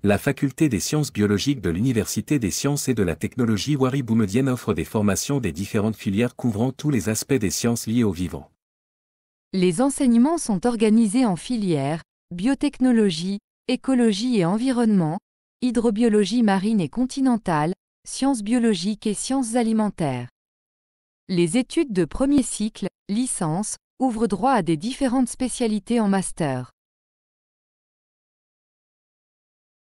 La faculté des sciences biologiques de l'Université des sciences et de la technologie Wari Boumedienne offre des formations des différentes filières couvrant tous les aspects des sciences liées au vivant. Les enseignements sont organisés en filières, biotechnologie, écologie et environnement, hydrobiologie marine et continentale, sciences biologiques et sciences alimentaires. Les études de premier cycle, licence, ouvrent droit à des différentes spécialités en master.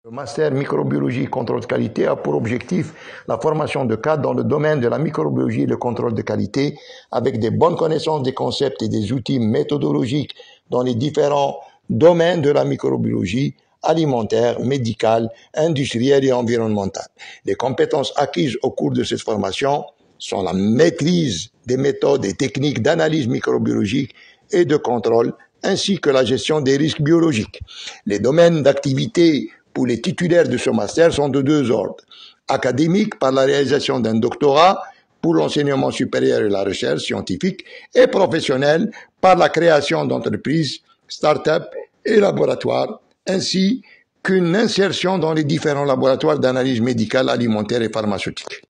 Le master microbiologie contrôle de qualité a pour objectif la formation de cadres dans le domaine de la microbiologie et le contrôle de qualité avec des bonnes connaissances des concepts et des outils méthodologiques dans les différents domaines de la microbiologie alimentaire, médicale, industrielle et environnementale. Les compétences acquises au cours de cette formation sont la maîtrise des méthodes et techniques d'analyse microbiologique et de contrôle ainsi que la gestion des risques biologiques. Les domaines d'activité pour les titulaires de ce master sont de deux ordres. Académique par la réalisation d'un doctorat pour l'enseignement supérieur et la recherche scientifique et professionnel par la création d'entreprises, start-up et laboratoires, ainsi qu'une insertion dans les différents laboratoires d'analyse médicale, alimentaire et pharmaceutique.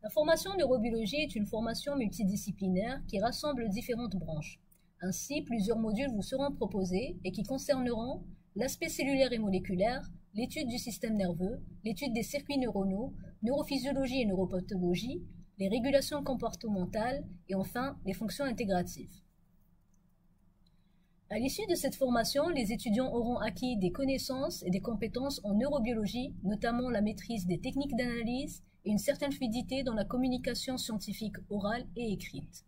La formation neurobiologie est une formation multidisciplinaire qui rassemble différentes branches. Ainsi, plusieurs modules vous seront proposés et qui concerneront l'aspect cellulaire et moléculaire, l'étude du système nerveux, l'étude des circuits neuronaux, neurophysiologie et neuropathologie, les régulations comportementales et enfin les fonctions intégratives. À l'issue de cette formation, les étudiants auront acquis des connaissances et des compétences en neurobiologie, notamment la maîtrise des techniques d'analyse et une certaine fluidité dans la communication scientifique orale et écrite.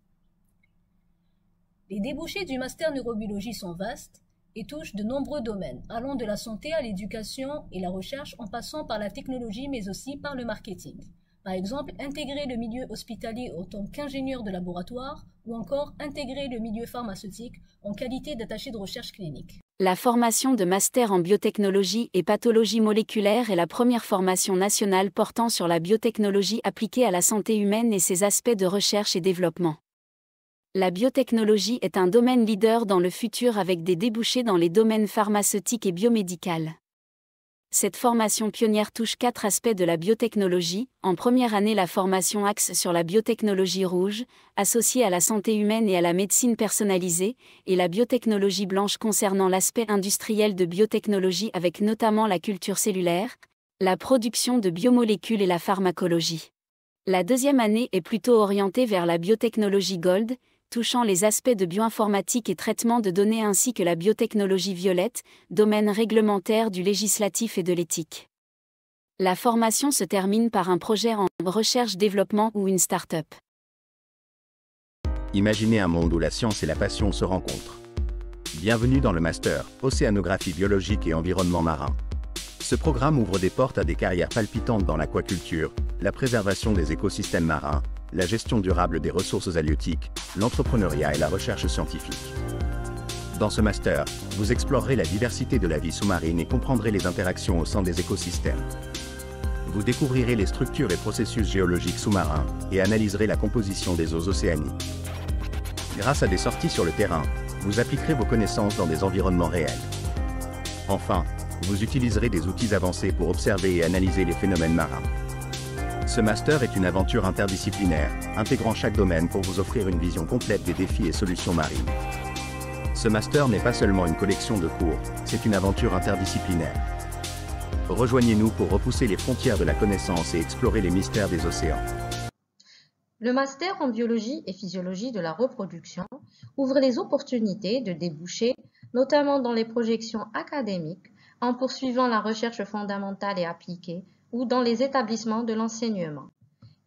Les débouchés du master neurobiologie sont vastes et touchent de nombreux domaines, allant de la santé à l'éducation et la recherche en passant par la technologie mais aussi par le marketing. Par exemple, intégrer le milieu hospitalier en tant qu'ingénieur de laboratoire ou encore intégrer le milieu pharmaceutique en qualité d'attaché de recherche clinique. La formation de master en biotechnologie et pathologie moléculaire est la première formation nationale portant sur la biotechnologie appliquée à la santé humaine et ses aspects de recherche et développement. La biotechnologie est un domaine leader dans le futur avec des débouchés dans les domaines pharmaceutiques et biomédical. Cette formation pionnière touche 4 aspects de la biotechnologie. En première année, la formation axe sur la biotechnologie rouge, associée à la santé humaine et à la médecine personnalisée, et la biotechnologie blanche concernant l'aspect industriel de biotechnologie avec notamment la culture cellulaire, la production de biomolécules et la pharmacologie. La deuxième année est plutôt orientée vers la biotechnologie gold, touchant les aspects de bioinformatique et traitement de données ainsi que la biotechnologie violette, domaine réglementaire du législatif et de l'éthique. La formation se termine par un projet en recherche-développement ou une start-up. Imaginez un monde où la science et la passion se rencontrent. Bienvenue dans le Master Océanographie biologique et environnement marin. Ce programme ouvre des portes à des carrières palpitantes dans l'aquaculture, la préservation des écosystèmes marins, la gestion durable des ressources halieutiques, l'entrepreneuriat et la recherche scientifique. Dans ce master, vous explorerez la diversité de la vie sous-marine et comprendrez les interactions au sein des écosystèmes. Vous découvrirez les structures et processus géologiques sous-marins et analyserez la composition des eaux océaniques. Grâce à des sorties sur le terrain, vous appliquerez vos connaissances dans des environnements réels. Enfin, vous utiliserez des outils avancés pour observer et analyser les phénomènes marins. Ce master est une aventure interdisciplinaire, intégrant chaque domaine pour vous offrir une vision complète des défis et solutions marines. Ce master n'est pas seulement une collection de cours, c'est une aventure interdisciplinaire. Rejoignez-nous pour repousser les frontières de la connaissance et explorer les mystères des océans. Le master en biologie et physiologie de la reproduction ouvre les opportunités de déboucher, notamment dans les projections académiques, en poursuivant la recherche fondamentale et appliquée, ou dans les établissements de l'enseignement.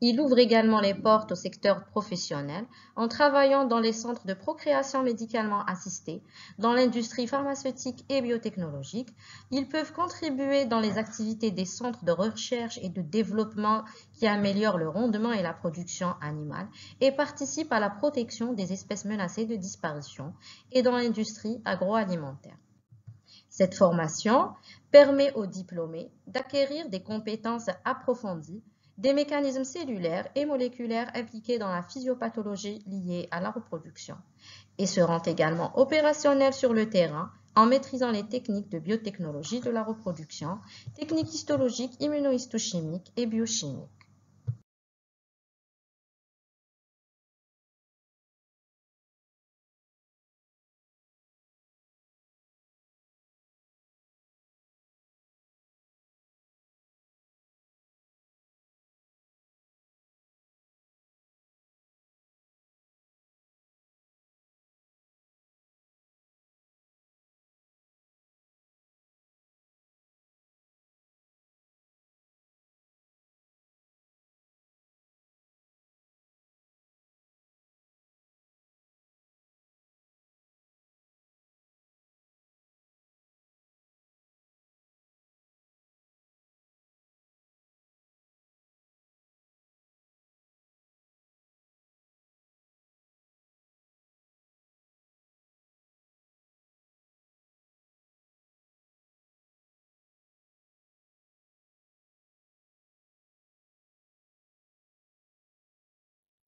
Il ouvre également les portes au secteur professionnel en travaillant dans les centres de procréation médicalement assistée, dans l'industrie pharmaceutique et biotechnologique. Ils peuvent contribuer dans les activités des centres de recherche et de développement qui améliorent le rendement et la production animale et participent à la protection des espèces menacées de disparition et dans l'industrie agroalimentaire. Cette formation permet aux diplômés d'acquérir des compétences approfondies, des mécanismes cellulaires et moléculaires impliqués dans la physiopathologie liée à la reproduction et se rend également opérationnel sur le terrain en maîtrisant les techniques de biotechnologie de la reproduction, techniques histologiques, immunohistochimiques et biochimiques.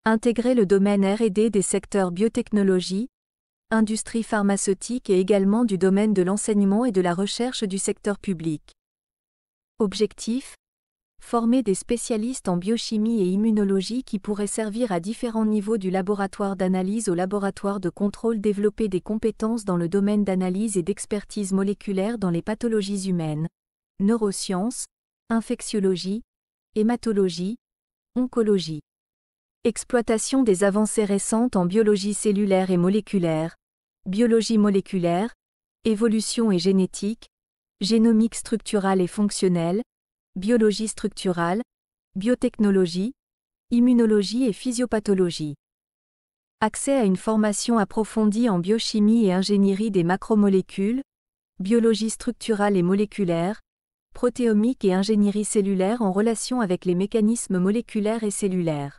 Intégrer le domaine R&D des secteurs biotechnologie, industrie pharmaceutique et également du domaine de l'enseignement et de la recherche du secteur public. Objectif : former des spécialistes en biochimie et immunologie qui pourraient servir à différents niveaux du laboratoire d'analyse au laboratoire de contrôle, développer des compétences dans le domaine d'analyse et d'expertise moléculaire dans les pathologies humaines, neurosciences, infectiologie, hématologie, oncologie. Exploitation des avancées récentes en biologie cellulaire et moléculaire, biologie moléculaire, évolution et génétique, génomique structurale et fonctionnelle, biologie structurale, biotechnologie, immunologie et physiopathologie. Accès à une formation approfondie en biochimie et ingénierie des macromolécules, biologie structurale et moléculaire, protéomique et ingénierie cellulaire en relation avec les mécanismes moléculaires et cellulaires.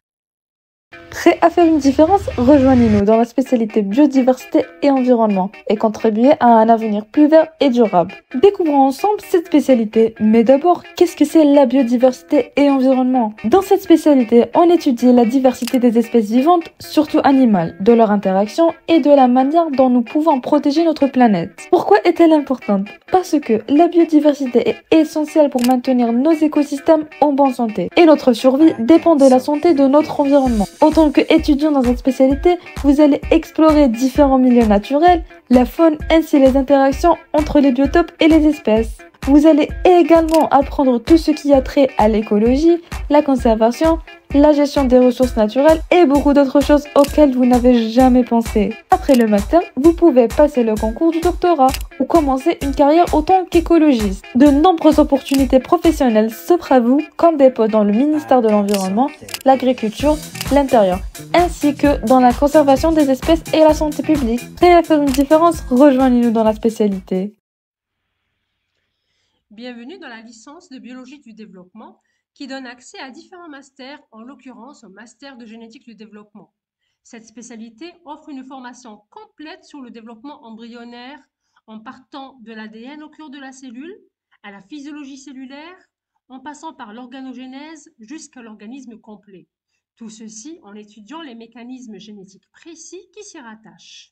Prêt à faire une différence? Rejoignez-nous dans la spécialité biodiversité et environnement et contribuez à un avenir plus vert et durable. Découvrons ensemble cette spécialité. Mais d'abord, qu'est-ce que c'est la biodiversité et environnement? Dans cette spécialité, on étudie la diversité des espèces vivantes, surtout animales, de leur interaction et de la manière dont nous pouvons protéger notre planète. Pourquoi est-elle importante? Parce que la biodiversité est essentielle pour maintenir nos écosystèmes en bonne santé et notre survie dépend de la santé de notre environnement. En tant qu'étudiant dans cette spécialité, vous allez explorer différents milieux naturels, la faune ainsi les interactions entre les biotopes et les espèces. Vous allez également apprendre tout ce qui a trait à l'écologie, la conservation, la gestion des ressources naturelles et beaucoup d'autres choses auxquelles vous n'avez jamais pensé. Après le master, vous pouvez passer le concours du doctorat ou commencer une carrière en tant qu'écologiste. De nombreuses opportunités professionnelles s'offrent à vous, comme des postes dans le ministère de l'Environnement, l'Agriculture, l'Intérieur, ainsi que dans la conservation des espèces et la santé publique. Prêt à faire une différence? Rejoignez-nous dans la spécialité. Bienvenue dans la licence de biologie du développement qui donne accès à différents masters, en l'occurrence au master de génétique du développement. Cette spécialité offre une formation complète sur le développement embryonnaire en partant de l'ADN au cœur de la cellule, à la physiologie cellulaire, en passant par l'organogénèse jusqu'à l'organisme complet. Tout ceci en étudiant les mécanismes génétiques précis qui s'y rattachent.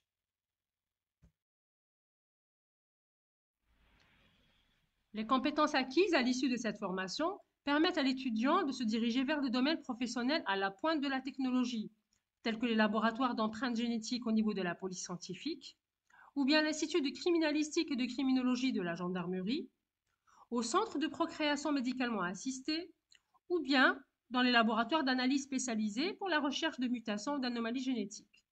Les compétences acquises à l'issue de cette formation permettent à l'étudiant de se diriger vers le domaine professionnel à la pointe de la technologie, tels que les laboratoires d'empreintes génétiques au niveau de la police scientifique, ou bien l'Institut de criminalistique et de criminologie de la gendarmerie, au centre de procréation médicalement assistée, ou bien dans les laboratoires d'analyse spécialisés pour la recherche de mutations ou d'anomalies génétiques.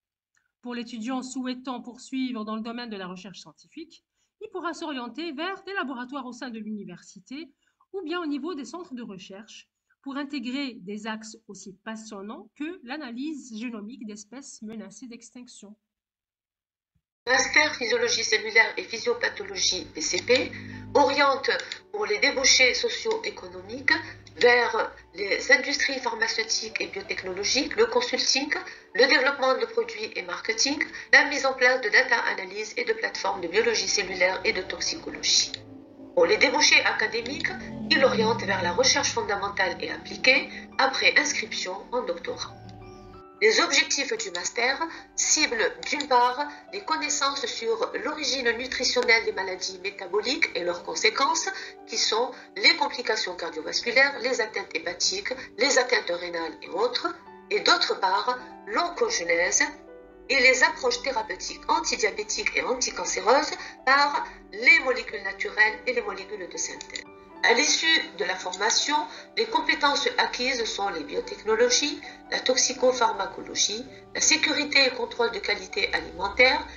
Pour l'étudiant souhaitant poursuivre dans le domaine de la recherche scientifique, il pourra s'orienter vers des laboratoires au sein de l'université ou bien au niveau des centres de recherche pour intégrer des axes aussi passionnants que l'analyse génomique d'espèces menacées d'extinction. Master physiologie cellulaire et physiopathologie PCP oriente pour les débouchés socio-économiques vers les industries pharmaceutiques et biotechnologiques, le consulting, le développement de produits et marketing, la mise en place de data analyse et de plateformes de biologie cellulaire et de toxicologie. Pour les débouchés académiques, il oriente vers la recherche fondamentale et appliquée après inscription en doctorat. Les objectifs du master ciblent d'une part les connaissances sur l'origine nutritionnelle des maladies métaboliques et leurs conséquences, qui sont les complications cardiovasculaires, les atteintes hépatiques, les atteintes rénales et autres, et d'autre part l'oncogenèse et les approches thérapeutiques antidiabétiques et anticancéreuses par les molécules naturelles et les molécules de synthèse. À l'issue de la formation, les compétences acquises sont les biotechnologies, la toxicopharmacologie, la sécurité et contrôle de qualité alimentaire,